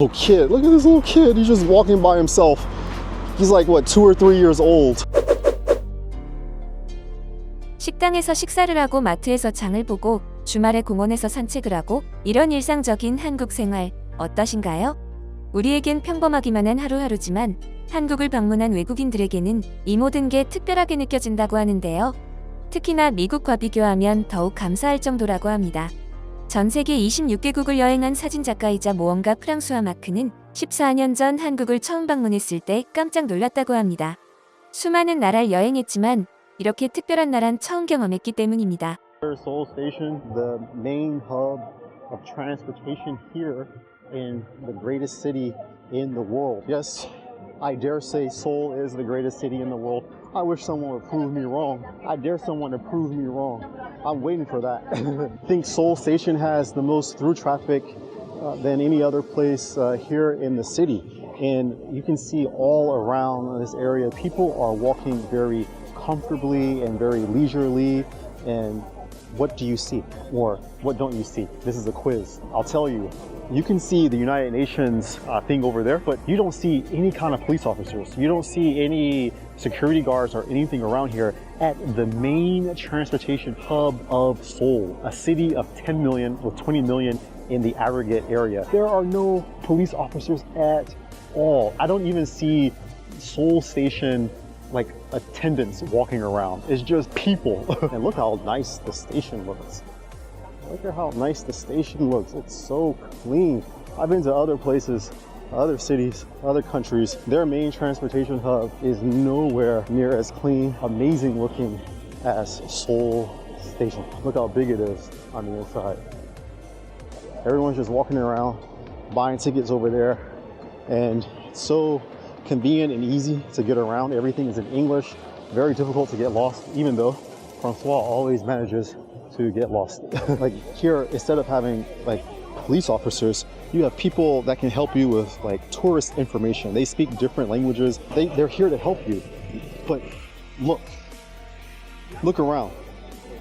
Little kid, look at this little kid. He's just walking by himself. He's like what, 2 or 3 years old. 식당에서 식사를 하고 마트에서 장을 보고 주말에 공원에서 산책을 하고 이런 일상적인 한국 생활 어떠신가요? 우리에겐 평범하기만 한 하루하루지만 한국을 방문한 외국인들에게는 이 모든 게 특별하게 느껴진다고 하는데요. 특히나 미국과 비교하면 더욱 감사할 정도라고 합니다. 전 세계 26개국을 여행한 사진작가이자 모험가 프랑수아 마크는 14년 전 한국을 처음 방문했을 때 깜짝 놀랐다고 합니다. 수많은 나라를 여행했지만 이렇게 특별한 나라는 처음 경험했기 때문입니다. Seoul Station, the main hub of transportation here in the greatest city in the world. Yes, I dare say Seoul is the greatest city in the world. I wish someone would prove me wrong. I dare someone to prove me wrong. I'm waiting for that. I think Seoul Station has the most through traffic than any other place here in the city. And you can see all around this area, people are walking very comfortably and very leisurely. And what do you see? Or what don't you see? This is a quiz. I'll tell you. You can see the United Nations thing over there, but you don't see any kind of police officers. You don't see any security guards or anything around here at the main transportation hub of Seoul, a city of 10 million with 20 million in the aggregate area. There are no police officers at all. I don't even see Seoul Station like attendants walking around. It's just people. And look how nice the station looks. Look at how nice the station looks. It's so clean. I've been to other places, other cities, other countries. Their main transportation hub is nowhere near as clean, amazing looking as Seoul Station. Look how big it is on the inside. Everyone's just walking around, buying tickets over there, and it's so convenient and easy to get around. Everything is in English, very difficult to get lost, even though Francois always manages to get lost. Like here, instead of having like police officers, you have people that can help you with like tourist information. They speak different languages. They're here to help you. But look around.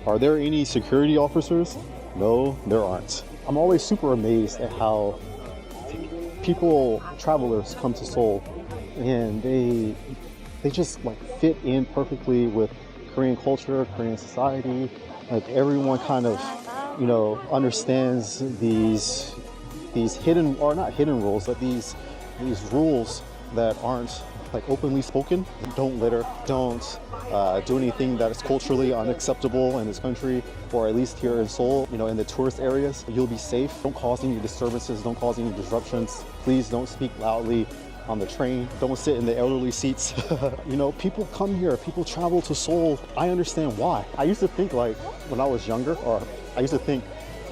Are there any security officers? No, there aren't. I'm always super amazed at how travelers come to Seoul and they just like fit in perfectly with Korean culture, Korean society. Like everyone kind of, understands these hidden, or not hidden rules, but these rules that aren't like openly spoken. Don't litter, don't do anything that is culturally unacceptable in this country, or at least here in Seoul, in the tourist areas. You'll be safe. Don't cause any disturbances, don't cause any disruptions. Please don't speak loudly on the train. Don't sit in the elderly seats. People come here, people travel to Seoul. I understand why. I used to think like when I was younger, or I used to think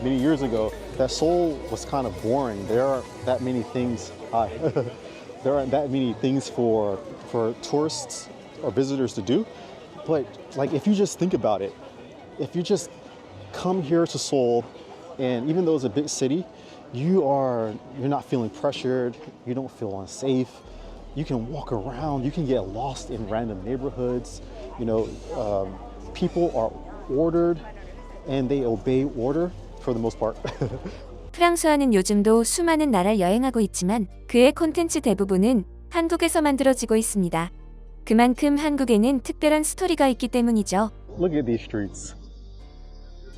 many years ago that Seoul was kind of boring. There aren't that many things. There aren't that many things for tourists or visitors to do. But like if you just think about it, if you just come here to Seoul, and even though it's a big city, you're not feeling pressured, you don't feel unsafe, you can walk around, you can get lost in random neighborhoods, people are ordered and they obey order for the most part. 프랑스와는 요즘도 수많은 나라를 여행하고 있지만 그의 콘텐츠 대부분은 한국에서 만들어지고 있습니다. 그만큼 한국에는 특별한 스토리가 있기 때문이죠. Look at these streets.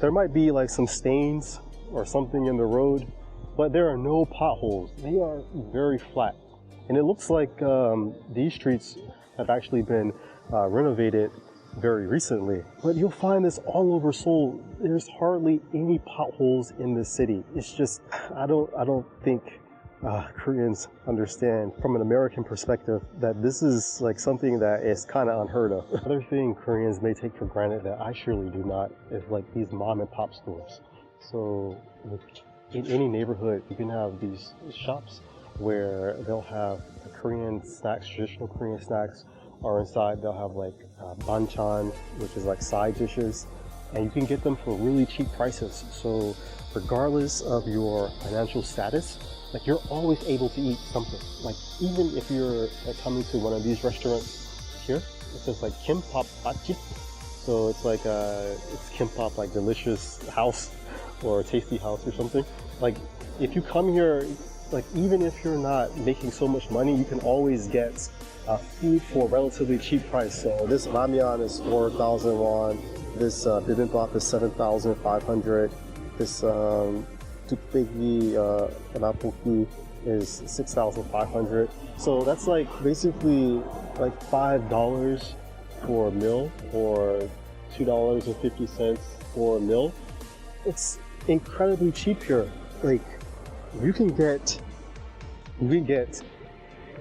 There might be like some stains or something in the road, but there are no potholes. They are very flat. And it looks like these streets have actually been renovated very recently. But you'll find this all over Seoul. There's hardly any potholes in this city. It's just, I don't think Koreans understand from an American perspective that this is like something that is kind of unheard of. Another thing Koreans may take for granted that I surely do not is like these mom and pop stores. So in any neighborhood, you can have these shops where they'll have Korean snacks, traditional Korean snacks, or inside they'll have like banchan, which is like side dishes, and you can get them for really cheap prices. So regardless of your financial status, like you're always able to eat something. Like even if you're like coming to one of these restaurants here, it says like kimbap batjip. So it's like it's kimbap, like delicious house or tasty house or something. Like if you come here, like even if you're not making so much money, you can always get food for a relatively cheap price. So this ramyeon is 4,000 won. This bibimbap is 7,500. This tukbegi rapoki is 6,500. So that's like basically like $5 for a meal, or $2.50 for a meal. It's incredibly cheap here. Like you can get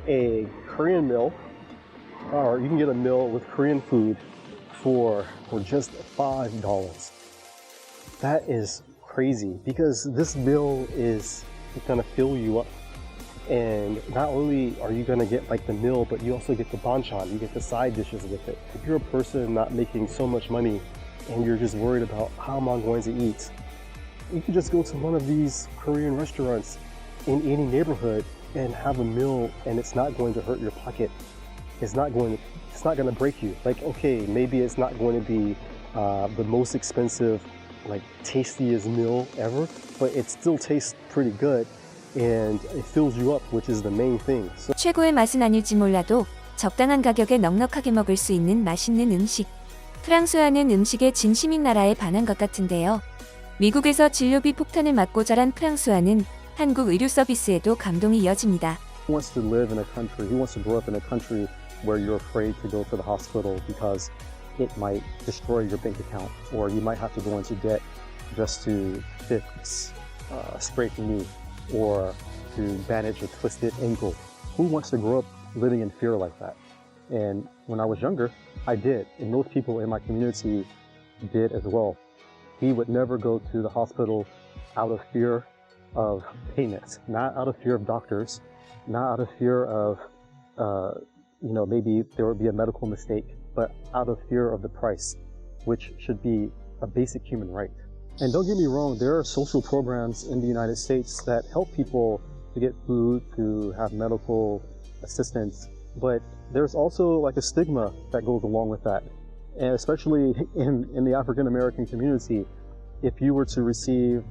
a Korean meal, or you can get a meal with Korean food for just $5. That is crazy, because this meal is gonna fill you up. And not only are you gonna get like the meal, but you also get the banchan, you get the side dishes with it. If you're a person not making so much money and you're just worried about how am I going to eat, you can just go to one of these Korean restaurants in any neighborhood and have a meal, and it's not going to hurt your pocket. It's not going to break you. Like, okay, maybe it's not going to be the most expensive, like tastiest meal ever, but it still tastes pretty good. And it fills you up, which is the main thing. So 최고의 맛은 아닐지 몰라도 적당한 가격에 넉넉하게 먹을 수 있는 맛있는 음식. 프랑스와는 음식에 진심인 나라에 반한 것 같은데요. 미국에서 진료비 폭탄을 맞고 자란 프랑스와는 한국 의료 서비스에도 감동이 이어집니다. Who wants to live in a country, who wants to grow up in a country where you're afraid to go to the hospital because it might destroy your bank account, or you might have to go into debt just to fix a scraped knee, or to bandage a twisted ankle. Who wants to grow up living in fear like that? And when I was younger, I did. And most people in my community did as well. We would never go to the hospital out of fear of payment, not out of fear of doctors, not out of fear of, maybe there would be a medical mistake, but out of fear of the price, which should be a basic human right. And don't get me wrong, there are social programs in the United States that help people to get food, to have medical assistance, but there's also like a stigma that goes along with that. And especially in the African American community, if you were to receive,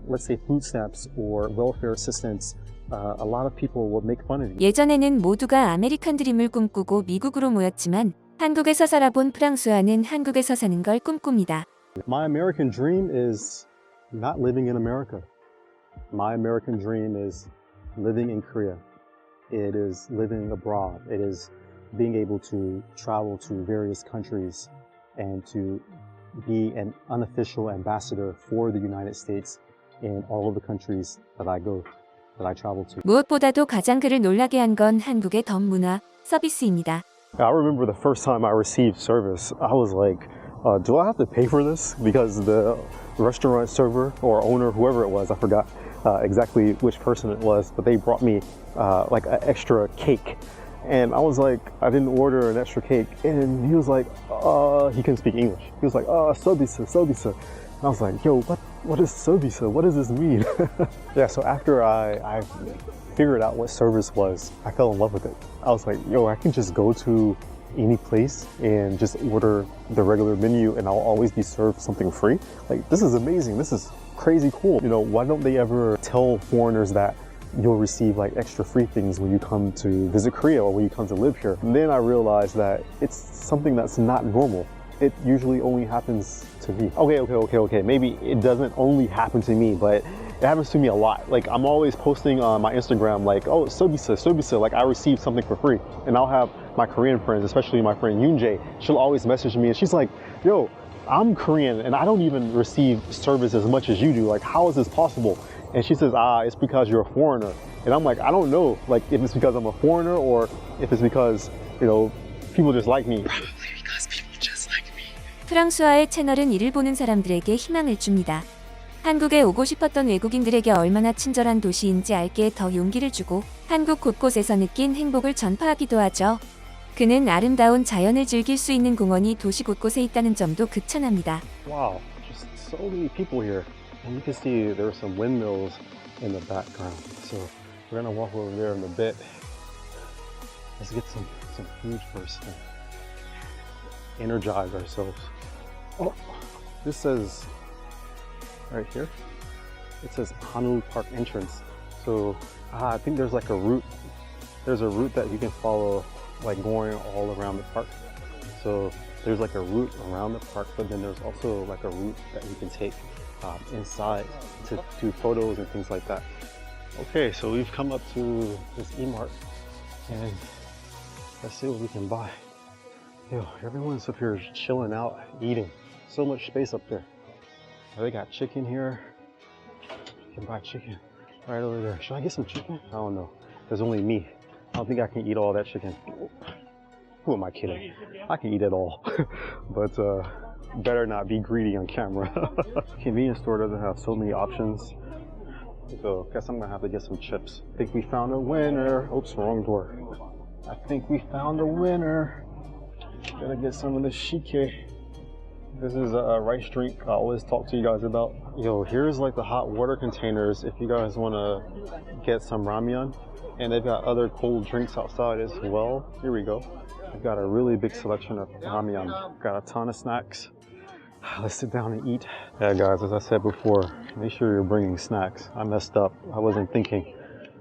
let's say, food stamps or welfare assistance, a lot of people will make fun of you. 예전에는 모두가 아메리칸 드림을 꿈꾸고 미국으로 모였지만 한국에서 살아본 프랑스와는 한국에서 사는 걸 꿈꿉니다. My American dream is not living in America. My American dream is living in Korea. It is living abroad. It is being able to travel to various countries and to be an unofficial ambassador for the United States in all of the countries that I travel to. 무엇보다도 가장 그를 놀라게 한 건 한국의 덤 문화, 서비스입니다. I remember the first time I received service, I was like, do I have to pay for this? Because the restaurant server or owner, whoever it was, I forgot exactly which person it was, but they brought me like an extra cake. And I was like, I didn't order an extra cake. And he was like, he couldn't speak English. He was like, 서비스. And I was like, yo, what is 서비스? What does this mean? Yeah, so after I figured out what service was, I fell in love with it. I was like, yo, I can just go to any place and just order the regular menu and I'll always be served something free. Like, this is amazing. This is crazy cool. You know, why don't they ever tell foreigners that you'll receive like extra free things when you come to visit Korea or when you come to live here? And then I realized that it's something that's not normal. It usually only happens to me. Okay. Maybe it doesn't only happen to me, but it happens to me a lot. Like, I'm always posting on my Instagram like, oh, 서비스, like I received something for free. And I'll have my Korean friends, especially my friend Yoonjae, she'll always message me and she's like, yo, I'm Korean and I don't even receive service as much as you do. Like, how is this possible? And she says, it's because you're a foreigner. And I'm like, I don't know, like if it's because I'm a foreigner or if it's because, people just like me. Probably because people just like me. 프랑스와의 채널은 이를 보는 사람들에게 희망을 줍니다. 한국에 오고 싶었던 외국인들에게 얼마나 친절한 도시인지 알게 더 용기를 주고 한국 곳곳에서 느낀 행복을 전파하기도 하죠. 그는 아름다운 자연을 즐길 수 있는 공원이 도시 곳곳에 있다는 점도 극찬합니다. Wow, just so many people here. And you can see there are some windmills in the background. So we're gonna walk over there in a bit. Let's get some food first and energize ourselves. Oh, this says right here, it says Hanu Park entrance. So I think there's like a route. There's a route that you can follow, like going all around the park. So there's like a route around the park, but then there's also like a route that you can take inside to do photos and things like that. Okay, so we've come up to this E-Mart and let's see what we can buy. Yo, everyone's up here chilling out, eating. So much space up there. They got chicken here. You can buy chicken right over there. Should I get some chicken? I don't know. There's only me. I don't think I can eat all that chicken. Who am I kidding? I can eat it all. But better not be greedy on camera. Convenience store doesn't have so many options. So guess I'm gonna have to get some chips. I think we found a winner. Oops, wrong door. I think we found a winner. Gotta get some of the shike. This is a rice drink I always talk to you guys about. Yo, here's like the hot water containers if you guys wanna get some ramyun. And they've got other cold drinks outside as well. Here we go. They've got a really big selection of ramyun. Got a ton of snacks. Let's sit down and eat. Yeah guys, as I said before, make sure you're bringing snacks. I messed up, I wasn't thinking.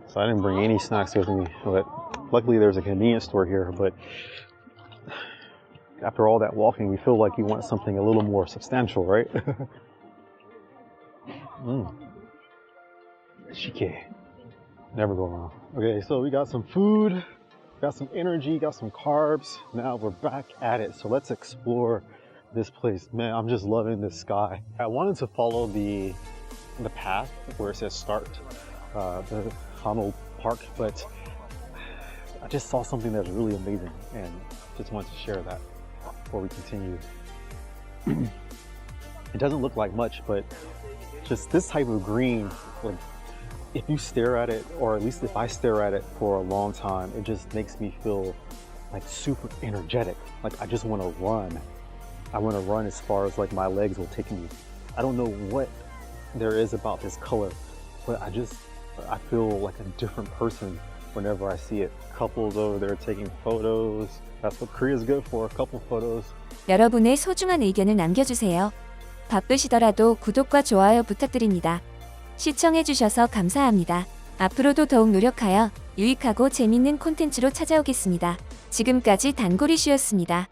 So I didn't bring any snacks with me. But luckily there's a convenience store here, but after all that walking, you feel like you want something a little more substantial, right? Shike. Never go wrong. Okay, so we got some food, got some energy, got some carbs. Now we're back at it. So let's explore this place. Man, I'm just loving this sky. I wanted to follow the path where it says start, the Hanul Park, but I just saw something that's really amazing and just wanted to share that before we continue. It doesn't look like much, but just this type of green, like if you stare at it, or at least if I stare at it for a long time, it just makes me feel like super energetic. Like I just want to run. I want to run as far as like my legs will take me. I don't know what there is about this color, but I feel like a different person whenever I see it. Couples over there taking photos. That's what Korea's good for, couple photos. 여러분의 소중한 의견을 남겨주세요. 바쁘시더라도 구독과 좋아요 부탁드립니다. 시청해주셔서 감사합니다. 앞으로도 더욱 노력하여 유익하고 재밌는 콘텐츠로 찾아오겠습니다. 지금까지 단골이슈였습니다.